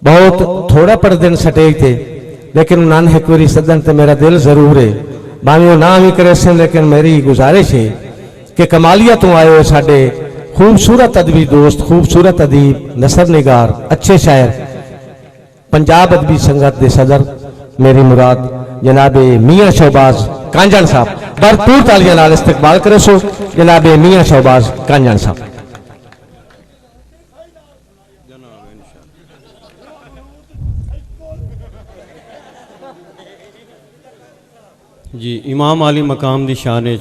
बहुत थोड़ा पढ़ते स्टेज थे, लेकिन उन्होंने एक बार सदन तो मेरा दिल जरूर है, भावे ना भी करे सन, लेकिन मेरी गुजारिश है कि कमालिया तो आए हो साडे खूबसूरत अदबी दोस्त, खूबसूरत अदीब, नसर निगार, अच्छे शायर, पंजाब अदबी संगत के सदर मेरी मुराद जनाबे मियाँ शहबाज कांजन साहब, भरपूर तालियां नाल इस्तकबाल करे सो जनाबे मियाँ शहबाज कांजन साहब। जी इमाम आली मकाम दी शान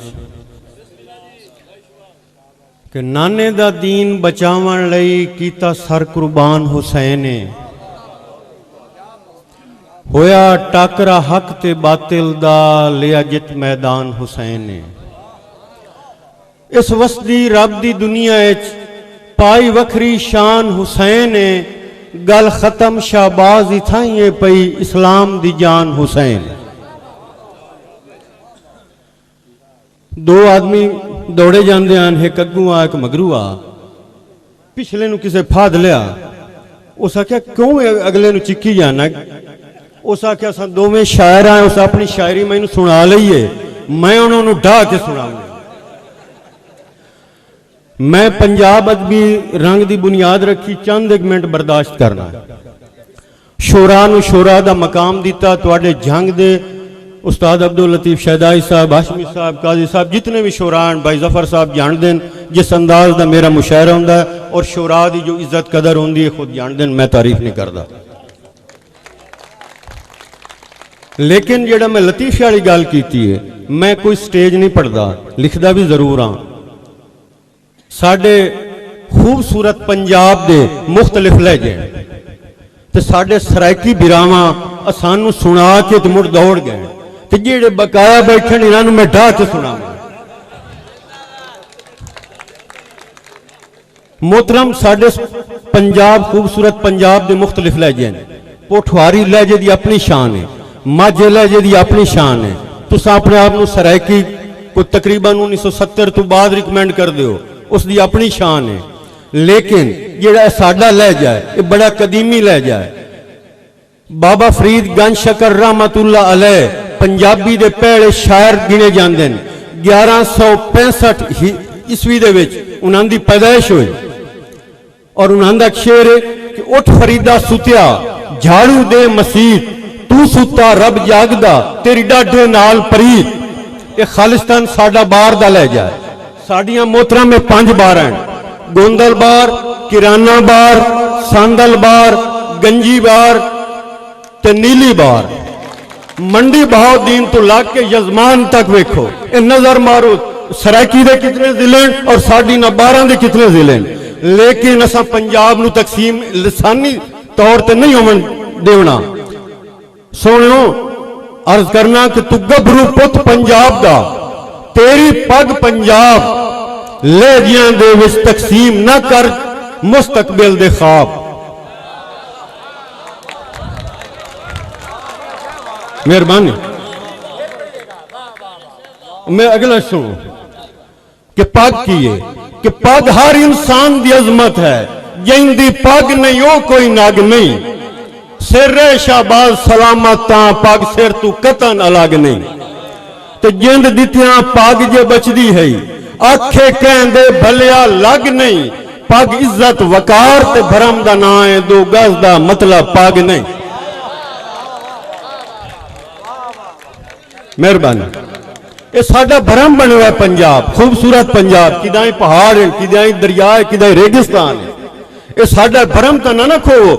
कि नाने दा दीन बचावन लई कीता सर कुर्बान हुसैन ने, होया टाकरा हक ते बातिल दा लिया जित मैदान हुसैन ने। इस वसदी रब दी दुनिया पाई वखरी शान हुसैन ने, गल खत्म शाहबाज इथाइए पई इस्लाम दी जान हुसैन। दो आदमी दौड़े जाते हैं, एक अगू आ एक मगरू आ, पिछले नूं किसे फाद लिया, उस आख्या क्यों अगले नूं चिक्की जाना, उस आख्या असां दोवें शायर हैं, उस अपनी शायरी मैनूं सुना लईए, मैं उन्होंने ढा के सुनाऊंगा। मैं पंजाब अदबी रंग की बुनियाद रखी, चंद एक मिनट बर्दाश्त करना। शोरा नूं शोरा दा मकाम दिता, तुहाडे जंग दे उस्ताद अब्दुल लतीफ शहदाई साहब, हाशमी साहब, काजी साहब, जितने भी शोरान, भाई जफर साहब जानते हैं जिस अंदाज का मेरा मुशायरा होंदा है, और शोरा की जो इज्जत कदर होंदी है खुद जानते हैं, मैं तारीफ नहीं करता। लेकिन जेड़ा मैं लतीफे वाली गल की है, मैं कोई स्टेज नहीं पढ़ता, लिखता भी जरूर हाँ। साडे खूबसूरत पंजाब दे मुख्तलिफ लहजे ते साडे सरायकी बिरावां सानू सुना के ते मुड़ दौड़ गए, ते जेड़े बकाया बैठे इन्होंने मैं ढा के सुनाऊंगा। मोहतरम साडे पंजाब खूबसूरत पंजाब दे मुख्तलिफ लहजे ने, पोठवारी लहजे की अपनी शान है, माझे लहजे की अपनी शान है। तुस अपने आप को सरायकी को तकरीबन 1970 तो बाद रिकमेंड कर दो, उसकी अपनी शान है। लेकिन जेड़ा साडा लहजा है ये बड़ा कदीमी लहजा है। बाबा फरीद गंज शकर रहमतुल्लाह अलैह पंजाबी दे पहले शायर गिने जाते हैं। 1165 ईस्वी दे विच उन्हां दी पैदाइश हुई, और उन्हां दा शेर है कि उठ फरीदा सुतिया झाड़ू दे मसीत, तू सुता रब जागदा तेरी डाढे नाल परीत। ये खालिस्तान साडा बार दा लहजा है। साडियां मोहतरम में 5 बार हैं, गोंदल बार, किराना बार, सांदल बार, गंजी बार ते नीली बार। मंडी बहाउद्दीन तो लाग के यजमान तक वेखो, ये नजर मारो सरायकी दे कितने जिले और साडी ना 12 दे कितने जिले। लेकिन असा पंजाब नू तकसीम लसानी तौर पर नहीं होवन देवना। सुनो अर्ज करना कि तू गभरू पुत पंजाब दा, तेरी पग पंजाब लहजियां दे विच तकसीम ना कर मुस्तकबिल दे ख्वाब। मेहरबानी। मैं अगला सुनो कि पग की है कि पग हर इंसान की अजमत है, जिंदी पग नहीं हो कोई नग नहीं। सिर शाहबाज सलामत पग सिर तू कतन अलग नहीं। तो जिंद दितिया पग जे बचदी है, आखे कहंदे भलिया लग नहीं। पग इज्जत वकार ते भरम दा ना है, 2 गज दा मतलब पग नहीं। मेहरबानी। ये साडा भरम बने हुआ पंजाब, खूबसूरत पंजाब, किदाई पहाड़ है, किदाई दरिया है, किदाई रेगिस्तान है। ये साडा भरम तो ना खो,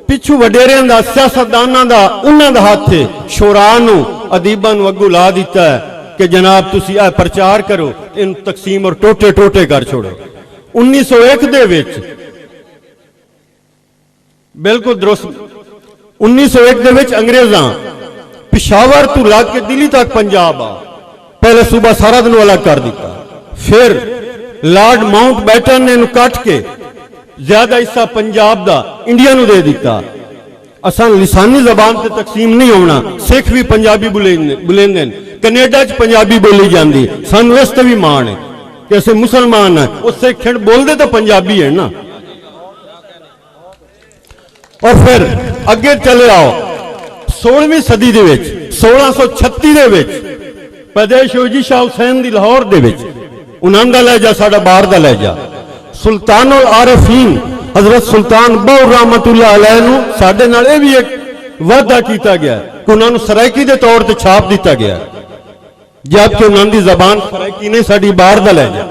पिछू वडेरियां दा, सियासतदानां दा, उन्हां दा हाथ है। शोरा नू अदीबां नू अग्गू ला दिता है कि जनाब तुसी आ प्रचार करो, इन तकसीम और टोटे टोटे कर छोड़ो। 1901 दे विच बिल्कुल दुरुस्त 1901 दे विच अंग्रेजां पिशावर तू लग के दिल्ली तक पंजाब आ, पहले सूबा सारा दिन अलग कर दिता। फिर लॉर्ड माउंट बैटन ने कट के ज्यादा हिस्सा पंजाब दा इंडिया नू दे दिता। असा लिसानी जबान से तकसीम नहीं होना, सिख भी पंजाबी बुलेंदे, कनेडा च पंजाबी बोली जाती, सानू इस ते भी मान है कि असे मुसलमान है, वो सिख बोलते तो पंजाबी है ना। और फिर अगे चले आओ 16वीं सदी दे विच 1636 दे विच पैदाइश होई जी शाह हुसैन दी लाहौर दे विच। उन्हां दा लहजा साडा बाहर दा लहजा। सुल्तानुल आरिफीन हजरत सुल्तान बहु रहमतुल्लाह अलैह नूं साडे नाल इह भी एक वादा किया गया कि उन्होंने सरायकी के तौर पर छाप दिता गया, जबकि उन्होंने जबान सरायकी ने साड़ी बाहर दा लहजा।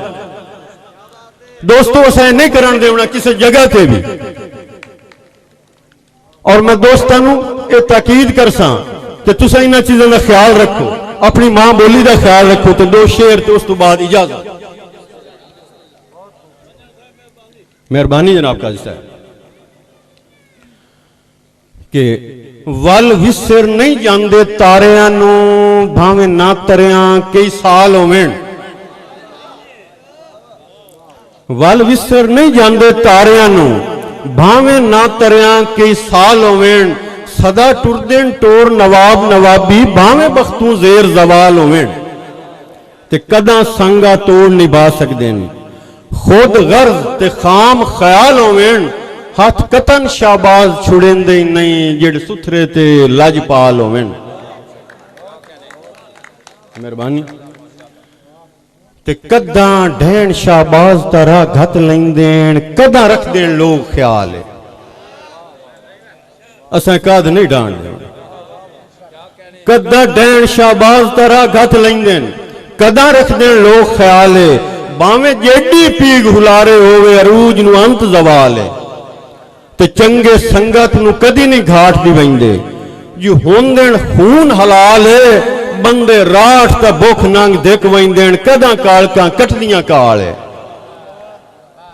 दोस्तों असें नहीं करन देना किसी जगह से भी। और मैं दोस्तों ये ताकीद करसा कि तुम इन चीज़ों का ख्याल रखो, अपनी मां बोली का ख्याल रखो। तो दो शेर तो उस तो बाद इजाजत। मेहरबानी जनाब काजी साहब कि वल विसर नहीं जाते तारियां नू भावें ना तरियां कई साल होवें। वल विसर नहीं जाते तारियां नू भावें ना तरियां कई साल होवें। सदा टुरदेन टोर नवाब नवाबी भावें बख्तू जेर जवाल होवें। ते कदा संगा तोड़ निभा सकते खुद गर्ज ते खाम ख्याल होवें। हाथ कतन शाबाज छुड़ेंदे नहीं जिड़ सुथरे ते लजपाल होवें। मेहरबानी। ते कदा ढैन शाबाज तरह घत लेंदेन कदा रख देन लोग ख्याल है। असा कद नहीं डांड कदा डैन शाबाज तरह घत लेंदेन कदा रख देन लोग ख्याल है। बावें जेडी पीग हुलारे होवे अरूज नु अंत जवाल है। ते चंगे संगत नु कदी नहीं घाट दी वंदे जो होंदेन खून हलाल है। बंदे राठ ता भुख नंग दिक वंदेन कदा कालका कटदियां काल है।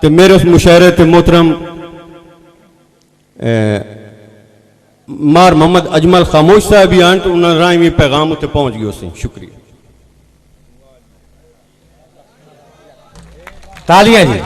ते मेरे उस मुशायरे ते मोहतरम मार मोहम्मद अजमल खामोश साहब भी आन तो उन्होंने राय में पैगाम उत्ते पहुंच गयो सी। शुक्रिया। तालियां जी।